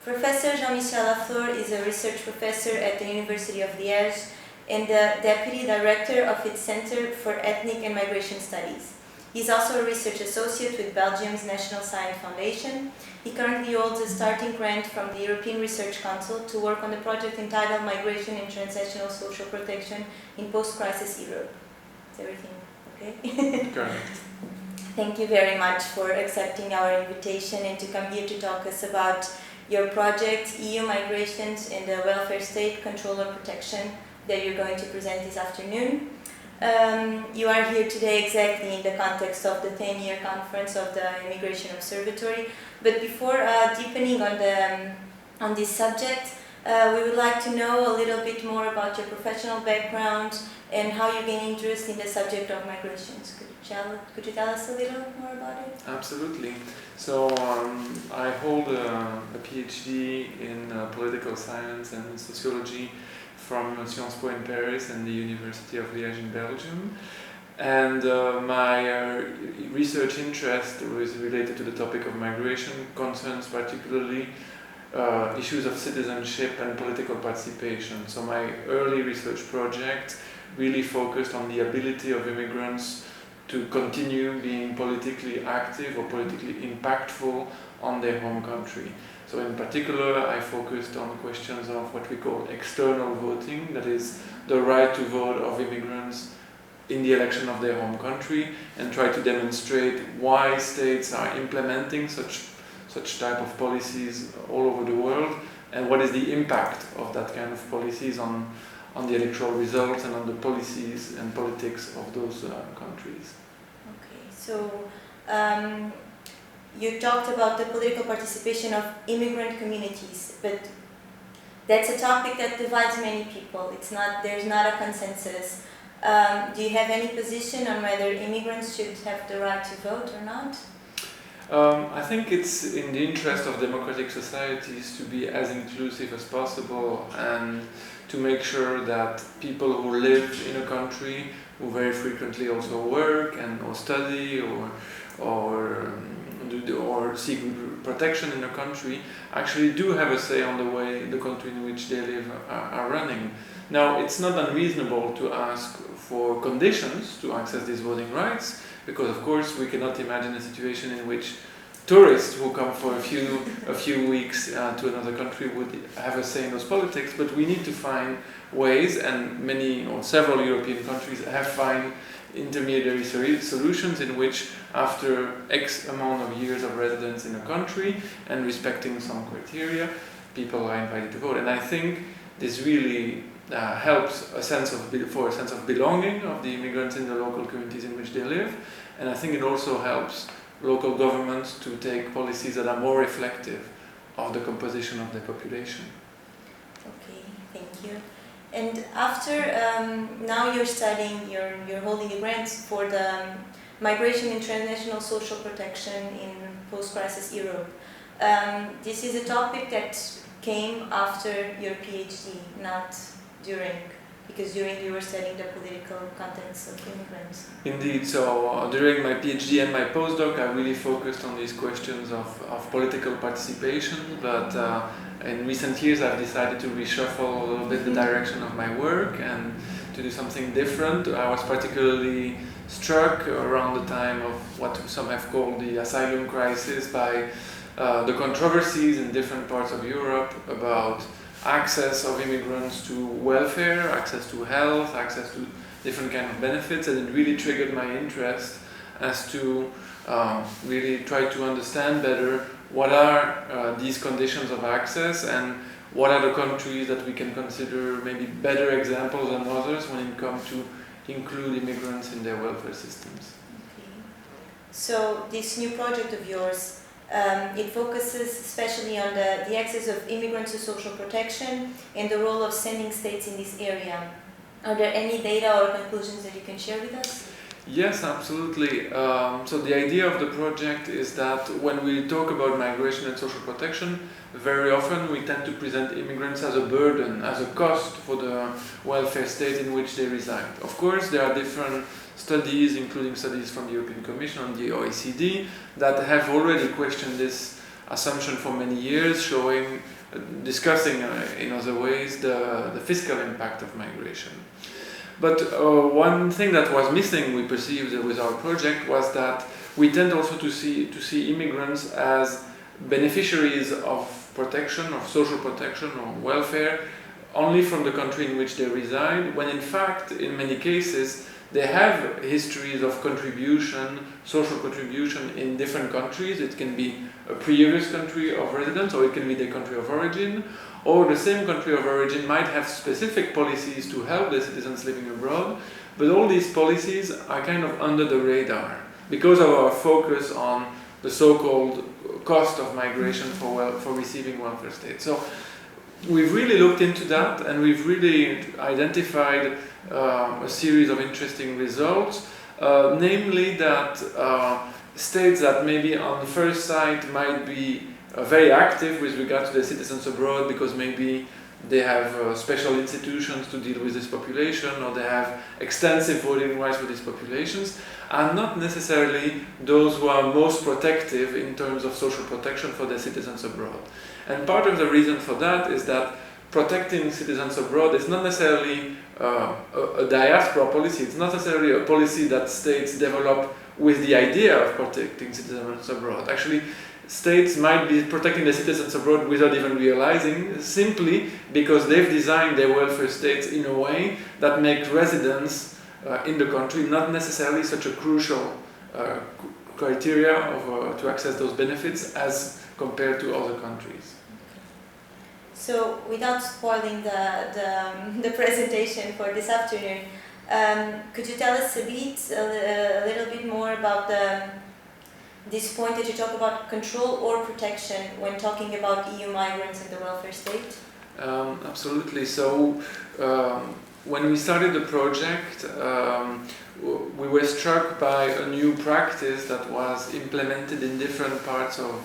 Professor Jean-Michel Lafleur is a research professor at the University of Liège and the Deputy Director of its Center for Ethnic and Migration Studies. He is also a research associate with Belgium's National Science Foundation. He currently holds a starting grant from the European Research Council to work on the project entitled Migration and Transnational Social Protection in Post-Crisis Europe. Is everything okay? Correct. Thank you very much for accepting our invitation and to come here to talk us about your project, EU Migrations and the Welfare State Control or Protection, that you're going to present this afternoon. You are here today exactly in the context of the 10-year conference of the Immigration Observatory. But before deepening on this subject, we would like to know a little bit more about your professional background and how you gain interest in the subject of migrations. Could you tell us a little more about it? Absolutely. So I hold a PhD in political science and sociology from Sciences Po in Paris and the University of Liège in Belgium. And my research interest was related to the topic of migration, concerns particularly issues of citizenship and political participation. So my early research project really focused on the ability of immigrants to continue being politically active or politically impactful on their home country. So in particular, I focused on questions of what we call external voting, that is the right to vote of immigrants in the election of their home country, and try to demonstrate why states are implementing such type of policies all over the world, and what is the impact of that kind of policies on the electoral results and on the policies and politics of those countries. Okay, so you talked about the political participation of immigrant communities, but that's a topic that divides many people. There's not a consensus. Do you have any position on whether immigrants should have the right to vote or not? I think it's in the interest of democratic societies to be as inclusive as possible and to make sure that people who live in a country, who very frequently also work and or study or seek protection in a country, actually do have a say on the way the country in which they live are running. Now, it's not unreasonable to ask for conditions to access these voting rights, because of course we cannot imagine a situation in which tourists who come for a few weeks to another country would have a say in those politics, but we need to find ways, and many or several European countries have found intermediary solutions in which after X amount of years of residence in a country and respecting some criteria, people are invited to vote. And I think this really helps for a sense of belonging of the immigrants in the local communities in which they live, and I think it also helps local governments to take policies that are more reflective of the composition of the population. Okay, thank you. And after now you're studying, you're holding a grant for the Migration and Transnational Social Protection in Post-Crisis Europe. This is a topic that came after your PhD, not during, because during you were studying the political context of immigrants. Indeed, so during my PhD and my postdoc I really focused on these questions of political participation, but in recent years I've decided to reshuffle a little bit the direction of my work and to do something different. I was particularly struck around the time of what some have called the asylum crisis by the controversies in different parts of Europe about access of immigrants to welfare, access to health, access to different kind of benefits, and it really triggered my interest as to really try to understand better what are these conditions of access and what are the countries that we can consider maybe better examples than others when it comes to include immigrants in their welfare systems. Okay. So this new project of yours, it focuses especially on the access of immigrants to social protection and the role of sending states in this area. Are there any data or conclusions that you can share with us? Yes, absolutely. So the idea of the project is that when we talk about migration and social protection, very often we tend to present immigrants as a burden, as a cost for the welfare state in which they reside. Of course, there are different studies, including studies from the European Commission and the OECD, that have already questioned this assumption for many years, showing discussing in other ways the fiscal impact of migration. But one thing that was missing, we perceived with our project, was that we tend also to see immigrants as beneficiaries of protection, of social protection or welfare, only from the country in which they reside, when in fact, in many cases, they have histories of contribution, social contribution in different countries. It can be a previous country of residence, or it can be the country of origin, or the same country of origin might have specific policies to help the citizens living abroad, but all these policies are kind of under the radar because of our focus on the so-called cost of migration for receiving welfare state. So we've really looked into that, and we've really identified a series of interesting results, namely that states that maybe on the first sight might be very active with regard to their citizens abroad because maybe they have special institutions to deal with this population, or they have extensive voting rights for these populations, are not necessarily those who are most protective in terms of social protection for their citizens abroad. And part of the reason for that is that protecting citizens abroad is not necessarily a diaspora policy. It's not necessarily a policy that states develop with the idea of protecting citizens abroad. Actually, states might be protecting the citizens abroad without even realizing, simply because they've designed their welfare states in a way that makes residence in the country not necessarily such a crucial criteria to access those benefits as compared to other countries. So, without spoiling the presentation for this afternoon, could you tell us a little bit more about this point that you talk about control or protection when talking about EU migrants in the welfare state? Absolutely. So, when we started the project, we were struck by a new practice that was implemented in different parts of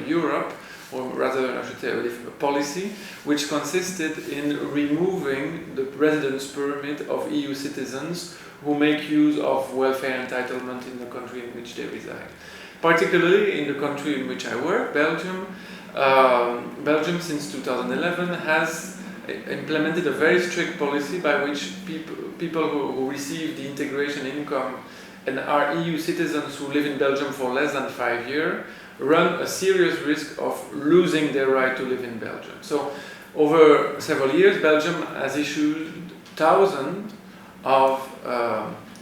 Europe, or rather, I should say, a policy, which consisted in removing the residence permit of EU citizens who make use of welfare entitlement in the country in which they reside. Particularly in the country in which I work, Belgium. Belgium, since 2011, has implemented a very strict policy by which people who receive the integration income and are EU citizens who live in Belgium for less than 5 years run a serious risk of losing their right to live in Belgium. So, over several years, Belgium has issued thousands of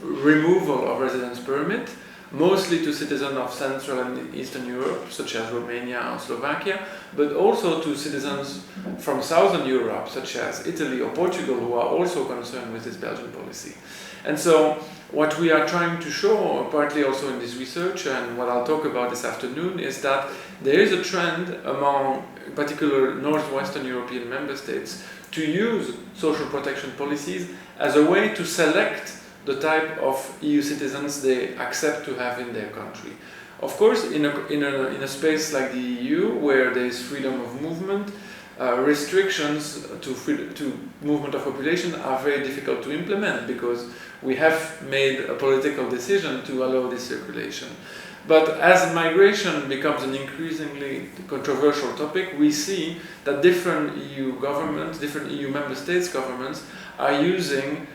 removal of residence permit, mostly to citizens of Central and Eastern Europe, such as Romania or Slovakia, but also to citizens from Southern Europe, such as Italy or Portugal, who are also concerned with this Belgian policy. And so, what we are trying to show, partly also in this research, and what I'll talk about this afternoon, is that there is a trend among particular Northwestern European member states to use social protection policies as a way to select the type of EU citizens they accept to have in their country. Of course, in a space like the EU, where there is freedom of movement, restrictions to movement of population are very difficult to implement because we have made a political decision to allow this circulation. But as migration becomes an increasingly controversial topic, we see that different EU governments, different EU member states governments are using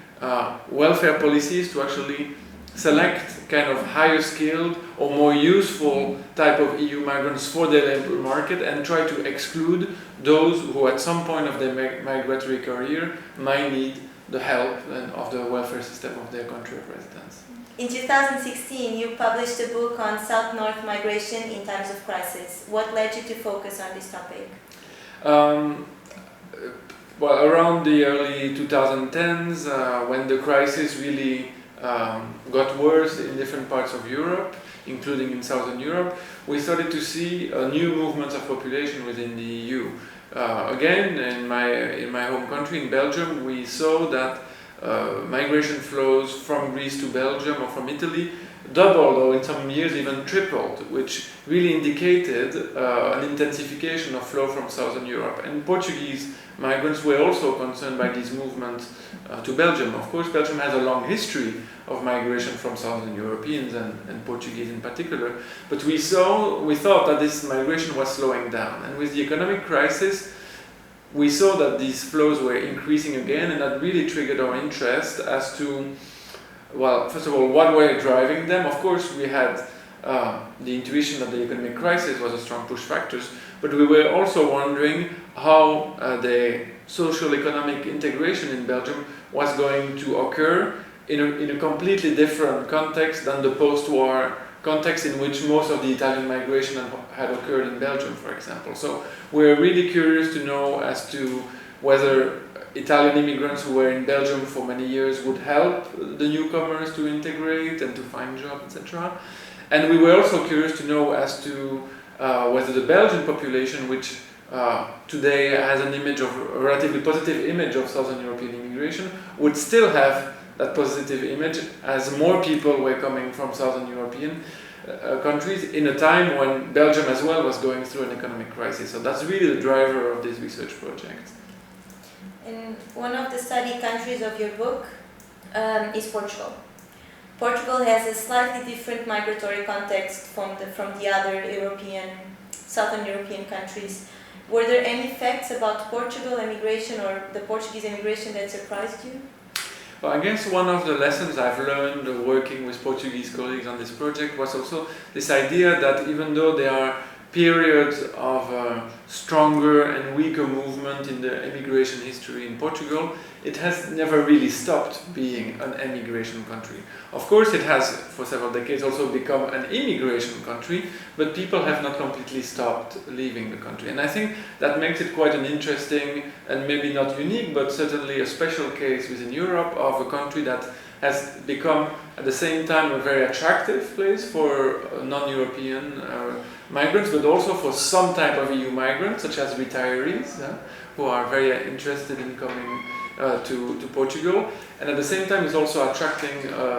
welfare policies to actually select kind of higher skilled or more useful type of EU migrants for their labor market and try to exclude those who at some point of their migratory career might need the help of the welfare system of their country of residence. In 2016, you published a book on South-North migration in times of crisis. What led you to focus on this topic? Well, around the early 2010s, when the crisis really got worse in different parts of Europe, including in Southern Europe, we started to see new movements of population within the EU. Again, in my home country, in Belgium, we saw that migration flows from Greece to Belgium or from Italy doubled, or in some years even tripled, which really indicated an intensification of flow from Southern Europe. And Portuguese migrants were also concerned by these movements to Belgium. Of course, Belgium has a long history of migration from Southern Europeans and Portuguese in particular, but we thought that this migration was slowing down. And with the economic crisis, we saw that these flows were increasing again, and that really triggered our interest as to, well, first of all, what were driving them. Of course, we had the intuition that the economic crisis was a strong push factor, but we were also wondering how the social economic integration in Belgium was going to occur in a completely different context than the post-war context in which most of the Italian migration had occurred in Belgium, for example. So we're really curious to know as to whether Italian immigrants who were in Belgium for many years would help the newcomers to integrate and to find jobs, etc. And we were also curious to know as to whether the Belgian population, which today has an image of a relatively positive image of Southern European immigration, would still have that positive image as more people were coming from Southern European countries in a time when Belgium as well was going through an economic crisis. So that's really the driver of this research project. And one of the study countries of your book is Portugal. Portugal has a slightly different migratory context from the other Southern European countries. Were there any facts about Portugal immigration or the Portuguese immigration that surprised you? Well, I guess one of the lessons I've learned working with Portuguese colleagues on this project was also this idea that even though there are periods of stronger and weaker movement in the immigration history in Portugal, it has never really stopped being an emigration country. Of course, it has for several decades also become an immigration country, but people have not completely stopped leaving the country. And I think that makes it quite an interesting and maybe not unique, but certainly a special case within Europe of a country that has become at the same time a very attractive place for non-European migrants, but also for some type of EU migrants, such as retirees, who are very interested in coming to Portugal, and at the same time is also attracting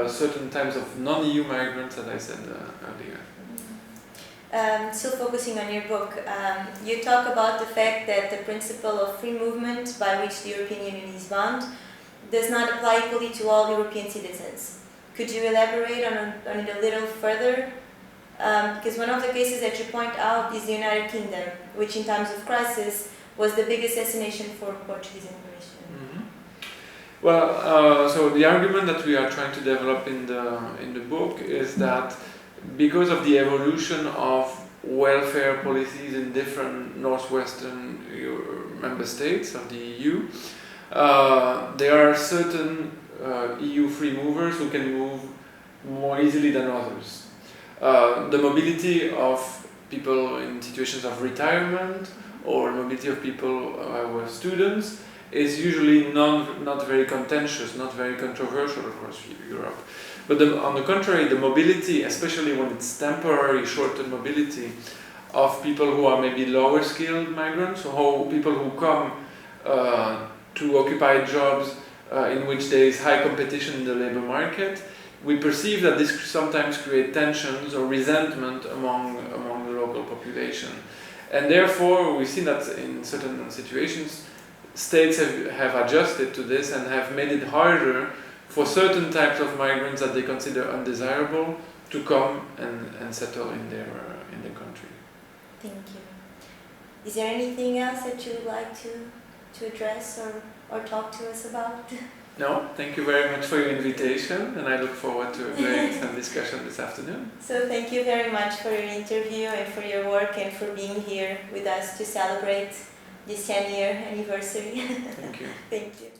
certain types of non-EU migrants, as I said earlier. Still focusing on your book, you talk about the fact that the principle of free movement by which the European Union is bound does not apply equally to all European citizens. Could you elaborate on it a little further? Because one of the cases that you point out is the United Kingdom, which in times of crisis was the biggest destination for Portuguese immigration. Mm-hmm. Well, so the argument that we are trying to develop in the book is that because of the evolution of welfare policies in different northwestern member states of the EU, there are certain EU free movers who can move more easily than others. The mobility of people in situations of retirement or mobility of people who are students is usually not very contentious, not very controversial across Europe. But on the contrary, the mobility, especially when it's temporary, short-term mobility of people who are maybe lower skilled migrants, or people who come to occupy jobs in which there is high competition in the labor market, we perceive that this sometimes creates tensions or resentment among the local population. And therefore, we've seen that in certain situations, states have adjusted to this and have made it harder for certain types of migrants that they consider undesirable to come and settle in their country. Thank you. Is there anything else that you would like to address or talk to us about? No, thank you very much for your invitation, and I look forward to a great discussion this afternoon. So thank you very much for your interview and for your work and for being here with us to celebrate this 10-year anniversary. Thank you. Thank you.